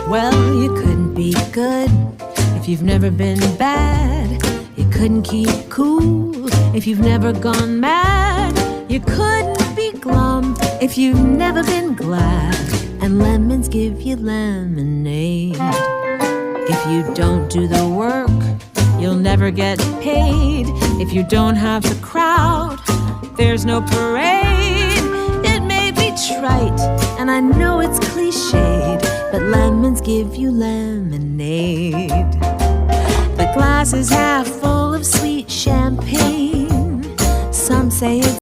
Well, you couldn't be good if you've never been bad. You couldn't keep cool if you've never gone mad. You couldn't be glum if you've never been glad. And lemons give you lemonade. If you don't do the work, you'll never get paid. If you don't have the crowd, there's no parade. It may be trite, and I know it's cliched, but lemons give you lemonade. The glass is half full of sweet champagne. Some say it's